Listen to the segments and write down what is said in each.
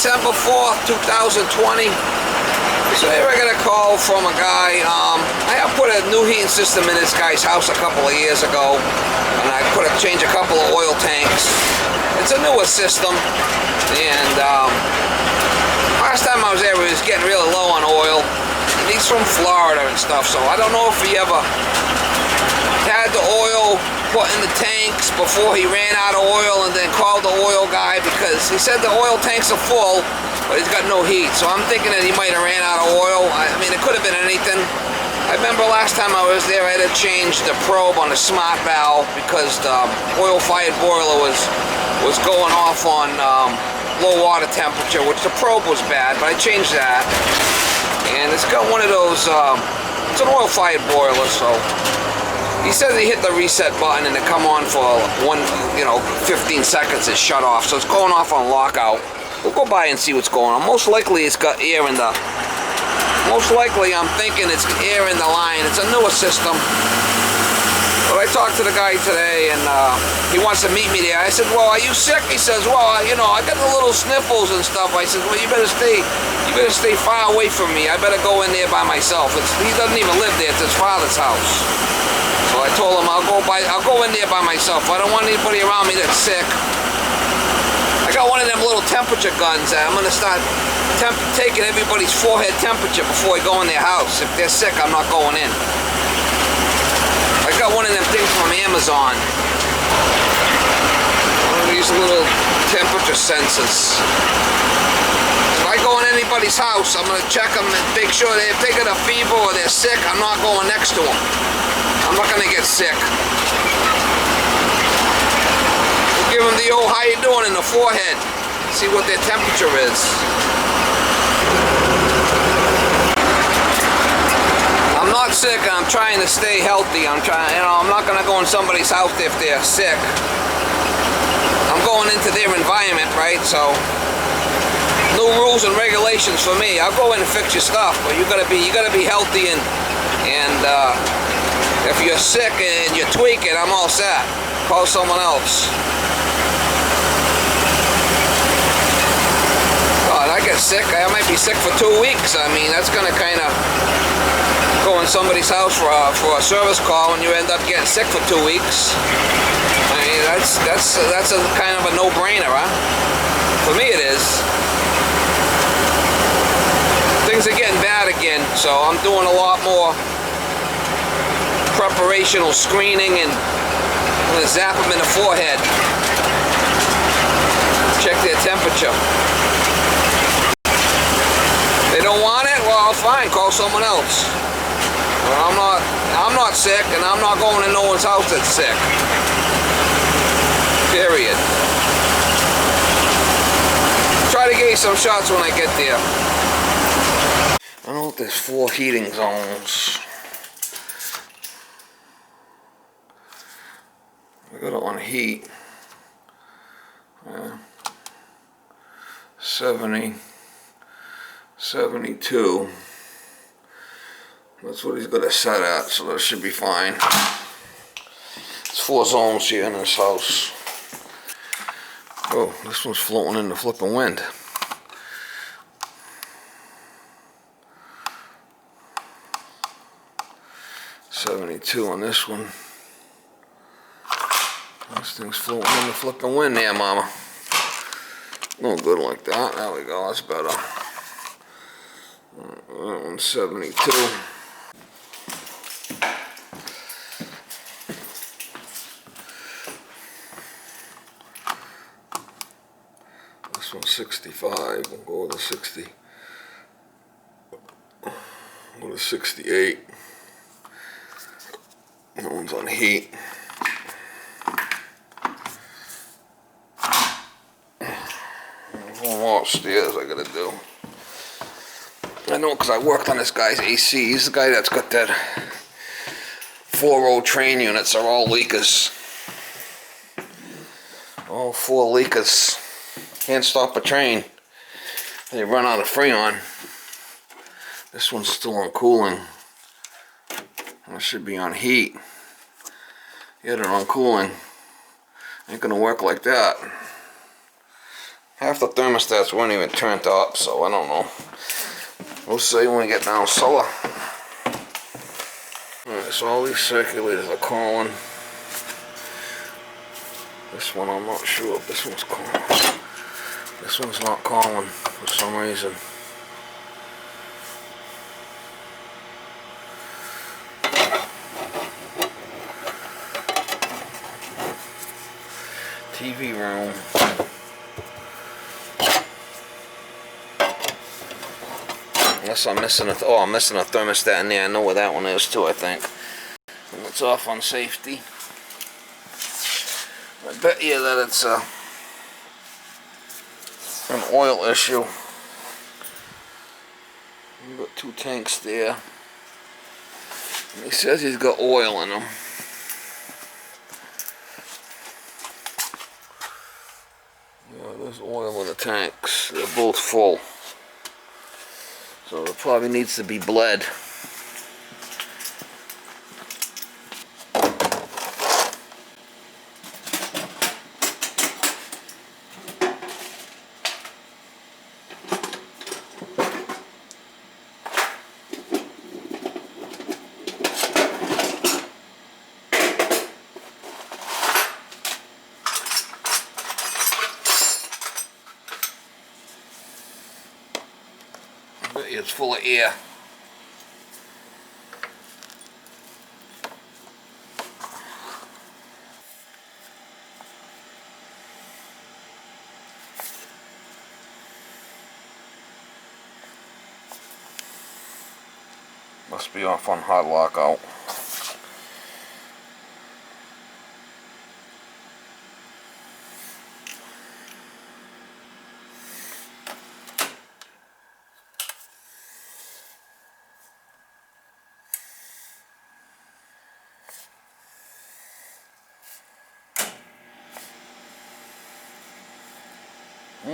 December 4th, 2020. So here I got a call from a guy. I have put a new heating system in this guy's house a couple of years ago, and I changed a couple of oil tanks. It's a newer system, and last time I was there, he was getting really low on oil. And he's from Florida and stuff, so I don't know if he ever had the oil put in the tanks before he ran out of oil and then called the oil guy, because he said the oil tanks are full, but he's got no heat. So I'm thinking that he might have ran out of oil. I mean, it could have been anything. I remember last time I was there, I had to change the probe on the smart valve because the oil-fired boiler was going off on low water temperature, which the probe was bad, but I changed that. And it's got one of those, it's an oil-fired boiler, so he says he hit the reset button and it come on for 15 seconds, it shut off. So it's going off on lockout. We'll go by and see what's going on. Most likely it's got air in the, I'm thinking it's air in the line. It's a newer system. But I talked to the guy today, and he wants to meet me there. I said, well, are you sick? He says, well, I got the little sniffles and stuff. I said, well, you better stay far away from me. I better go in there by myself. He doesn't even live there. It's his father's house. So I told him I'll go in there by myself. I don't want anybody around me that's sick. I got one of them little temperature guns. I'm going to start taking everybody's forehead temperature before I go in their house. If they're sick, I'm not going in. I got one of them things from Amazon. One of these little temperature sensors. If I go in anybody's house, I'm going to check them and make sure that if they got a fever or they're sick, I'm not going next to them. I'm not going to get sick. We'll give them the old how you doing in the forehead. See what their temperature is. I'm not sick. I'm trying to stay healthy. I'm not going to go in somebody's house if they're sick. I'm going into their environment, right? So, no rules and regulations for me. I'll go in and fix your stuff, but you gotta be healthy, and if you're sick and you're tweaking, I'm all set. Call someone else. God, I get sick. I might be sick for 2 weeks. I mean, that's gonna kind of go in somebody's house for a service call, and you end up getting sick for 2 weeks. I mean, that's a kind of a no-brainer, huh? For me, it is. Things are getting bad again, so I'm doing a lot more preparational screening, and I'm going to zap them in the forehead. Check their temperature. They don't want it? Well, fine, call someone else. But I'm not sick, and I'm not going to no one's house that's sick. Period. Try to get you some shots when I get there. I don't know if there's 4 heating zones. I got it on heat. 70, 72. That's what he's got it set at, so that should be fine. There's 4 zones here in this house. Oh, this one's floating in the flipping wind. 72 on this one. This thing's floating in the flipping wind there, mama. No good like that. There we go, that's better. That one's 72. This one's 65. We'll go with a 60. Go to 68. That one's on heat. One more upstairs I gotta do. I know because I worked on this guy's AC. He's the guy that's got that 4-row train units are all leakers. All 4 leakers. Can't stop a train. They run out of Freon. This one's still on cooling. It should be on heat. Get it on cooling. Ain't gonna work like that. Half the thermostats weren't even turned up, so I don't know. We'll see when we get down solar. Alright, so all these circulators are calling. This one I'm not sure if this one's calling. This one's not calling for some reason. TV room. Unless I'm missing I'm missing a thermostat in there. I know where that one is too, I think. And it's off on safety. I bet you that it's an oil issue. We've got 2 tanks there. And he says he's got oil in them. Yeah, there's oil in the tanks. They're both full. So it probably needs to be bled. It's full of air. Must be off on hot lockout.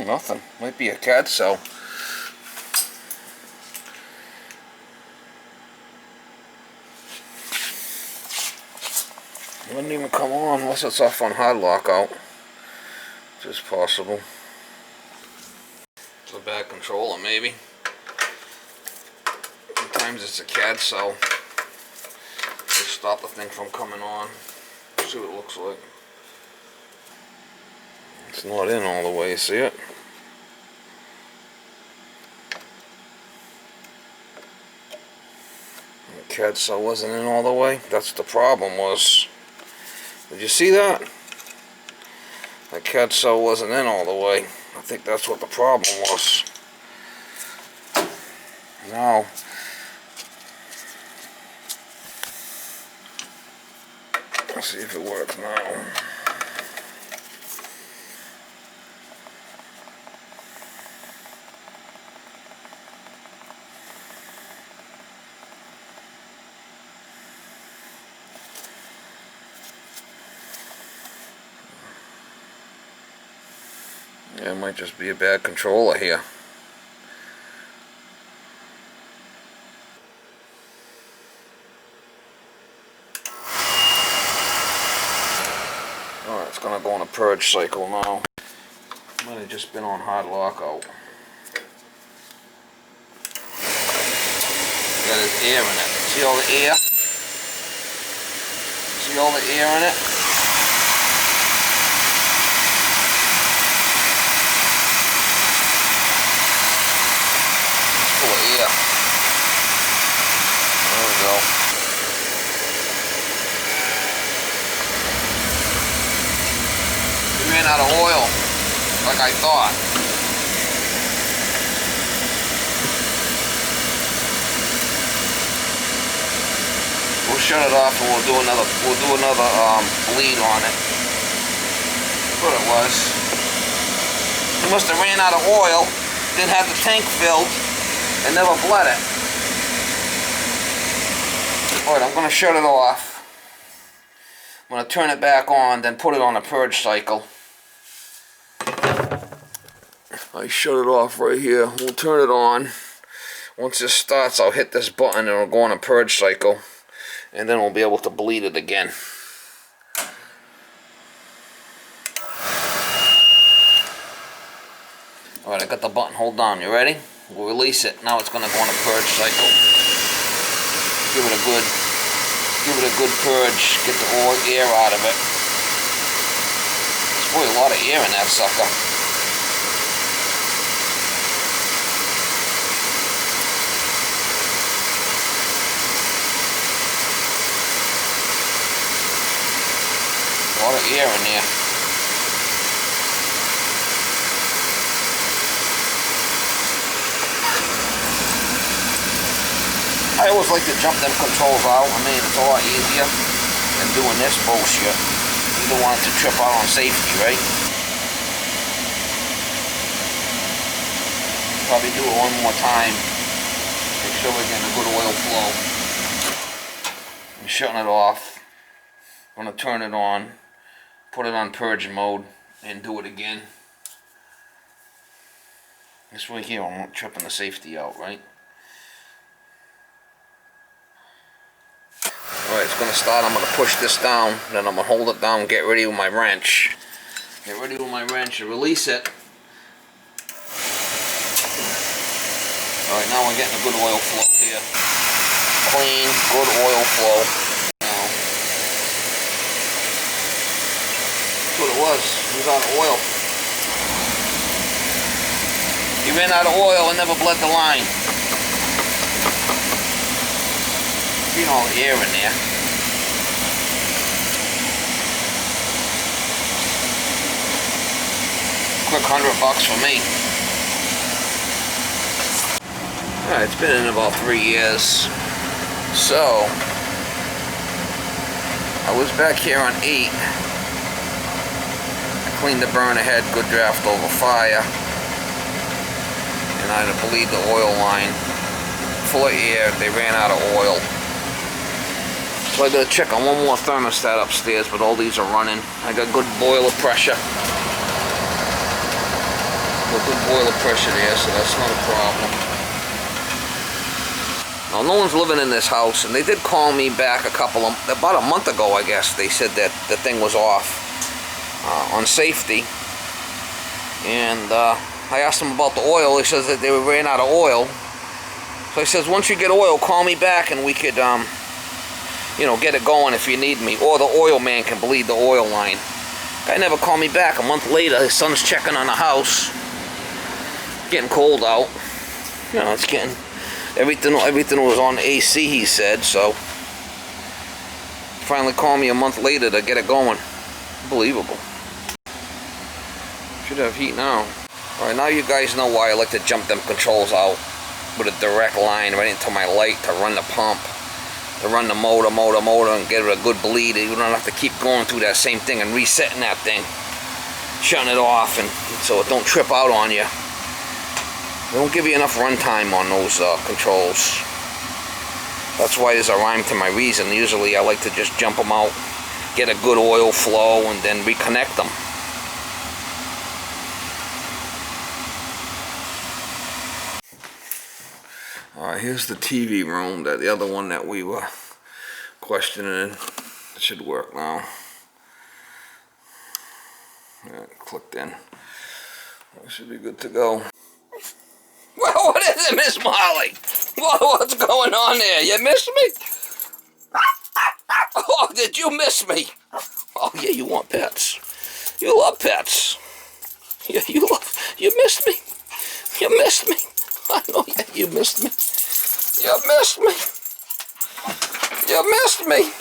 Nothing. Might be a CAD cell. It wouldn't even come on unless it's off on hard lockout. Which is possible. It's a bad controller, maybe. Sometimes it's a CAD cell. Just stop the thing from coming on. See what it looks like. It's not in all the way, see it? The CAD cell wasn't in all the way. That's the problem was. Did you see that? The CAD cell wasn't in all the way. I think that's what the problem was. Now, let's see if it works now. Yeah, it might just be a bad controller here. Alright, it's gonna go on a purge cycle now. Might have just been on hard lockout. Got his air in it. See all the air? See all the air in it? Yeah. There we go. We ran out of oil, like I thought. We'll shut it off and we'll do another bleed on it. That's what it was. We must have ran out of oil, didn't have the tank filled. I never bled it. Alright, I'm going to shut it off. I'm going to turn it back on, then put it on a purge cycle. I shut it off right here. We'll turn it on. Once this starts, I'll hit this button and it'll go on a purge cycle. And then we'll be able to bleed it again. Alright, I got the button. Hold on. You ready? We'll release it. Now it's going to go on a purge cycle. Give it a good purge. Get the oil air out of it. There's really a lot of air in that sucker. A lot of air in there. I always like to jump them controls out. I mean, it's a lot easier than doing this bullshit. You don't want it to trip out on safety, right? Probably do it one more time. Make sure we're getting a good oil flow. I'm shutting it off. I'm going to turn it on, put it on purge mode, and do it again. This way here, I'm not tripping the safety out, right? Alright, it's going to start. I'm going to push this down, then I'm going to hold it down and get ready with my wrench. Get ready with my wrench and release it. Alright, now we're getting a good oil flow here. Clean, good oil flow. Now, that's what it was. He was out of oil. He ran out of oil and never bled the line. You know, all the air in there. Quick $100 for me. Alright, it's been in about 3 years. So, I was back here on 8. I cleaned the burner head, good draft over fire. And I had to bleed the oil line. Full of air, they ran out of oil. So I gotta check on one more thermostat upstairs, but all these are running. I got good boiler pressure. Got good boiler pressure there, so that's not a problem. Now, no one's living in this house, and they did call me back about a month ago, I guess. They said that the thing was off on safety. And I asked them about the oil. He says that they ran out of oil. So he says, once you get oil, call me back and we could, you know, get it going if you need me. Or the oil man can bleed the oil line. Guy never called me back. A month later, his son's checking on the house. Getting cold out. You know, it's getting... Everything was on AC, he said, so... Finally called me a month later to get it going. Unbelievable. Should have heat now. Alright, now you guys know why I like to jump them controls out with a direct line right into my light to run the pump, to run the motor, and get it a good bleed. You don't have to keep going through that same thing and resetting that thing, shutting it off, and so it don't trip out on you. They don't give you enough runtime on those controls. That's why there's a rhyme to my reason. Usually I like to just jump them out, get a good oil flow, and then reconnect them. Alright, here's the TV room, the other one that we were questioning. It should work now. Yeah, clicked in. It should be good to go. Well, what is it, Miss Molly? What's going on there? You missed me? Oh, did you miss me? Oh, yeah, you want pets. You love pets. Yeah, you missed me. You missed me. I know, yeah, you missed me. You missed me. You missed me.